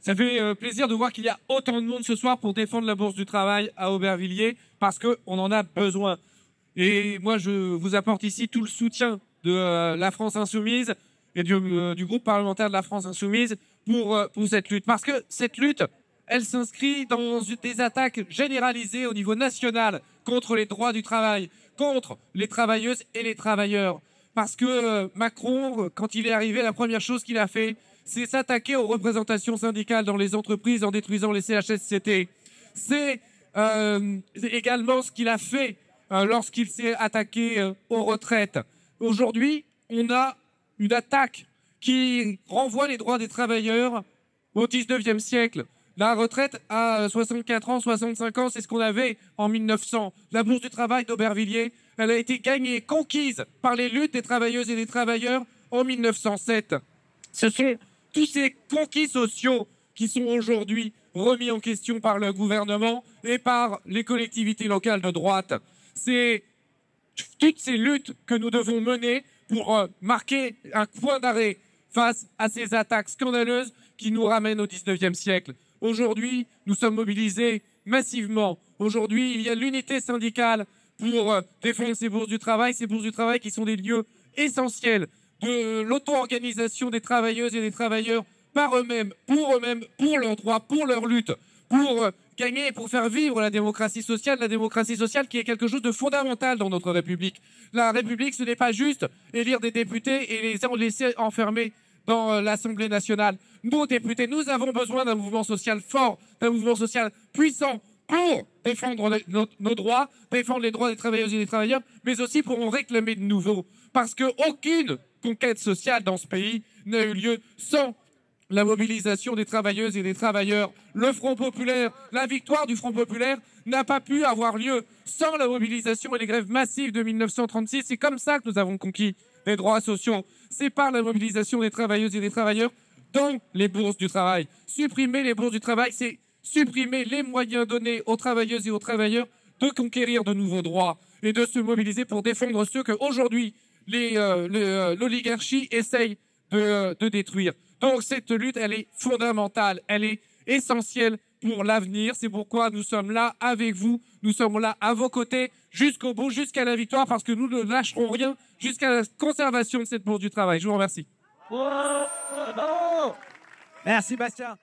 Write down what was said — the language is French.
Ça fait plaisir de voir qu'il y a autant de monde ce soir pour défendre la Bourse du Travail à Aubervilliers, parce qu'on en a besoin. Et moi, je vous apporte ici tout le soutien de la France Insoumise et du groupe parlementaire de la France Insoumise pour cette lutte. Parce que cette lutte, elle s'inscrit dans des attaques généralisées au niveau national contre les droits du travail, contre les travailleuses et les travailleurs. Parce que Macron, quand il est arrivé, la première chose qu'il a fait, c'est s'attaquer aux représentations syndicales dans les entreprises en détruisant les CHSCT. C'est également ce qu'il a fait lorsqu'il s'est attaqué aux retraites. Aujourd'hui, on a une attaque qui renvoie les droits des travailleurs au 19e siècle. La retraite à 64 ans, 65 ans, c'est ce qu'on avait en 1900. La Bourse du Travail d'Aubervilliers, elle a été gagnée, conquise par les luttes des travailleuses et des travailleurs en 1907. Ce sont tous ces conquis sociaux qui sont aujourd'hui remis en question par le gouvernement et par les collectivités locales de droite. C'est toutes ces luttes que nous devons mener pour marquer un point d'arrêt face à ces attaques scandaleuses qui nous ramènent au 19e siècle. Aujourd'hui, nous sommes mobilisés massivement. Aujourd'hui, il y a l'unité syndicale pour défendre ces bourses du travail qui sont des lieux essentiels de l'auto-organisation des travailleuses et des travailleurs par eux-mêmes, pour leurs droits, pour leur lutte, pour gagner et pour faire vivre la démocratie sociale qui est quelque chose de fondamental dans notre République. La République, ce n'est pas juste élire des députés et les laisser enfermer dans l'Assemblée nationale. Nous, députés, nous avons besoin d'un mouvement social fort, d'un mouvement social puissant pour défendre nos droits, défendre les droits des travailleuses et des travailleurs, mais aussi pour en réclamer de nouveaux. Parce qu'aucune conquête sociale dans ce pays n'a eu lieu sans la mobilisation des travailleuses et des travailleurs. Le Front populaire, la victoire du Front populaire n'a pas pu avoir lieu sans la mobilisation et les grèves massives de 1936. C'est comme ça que nous avons conquis les droits sociaux. C'est par la mobilisation des travailleuses et des travailleurs dans les bourses du travail. Supprimer les bourses du travail, c'est supprimer les moyens donnés aux travailleuses et aux travailleurs de conquérir de nouveaux droits et de se mobiliser pour défendre ceux que aujourd'hui l'oligarchie essaye de détruire. Donc cette lutte, elle est fondamentale, elle est essentielle pour l'avenir. C'est pourquoi nous sommes là avec vous, nous sommes là à vos côtés jusqu'au bout, jusqu'à la victoire, parce que nous ne lâcherons rien jusqu'à la conservation de cette bourse du travail. Je vous remercie. Merci Bastien.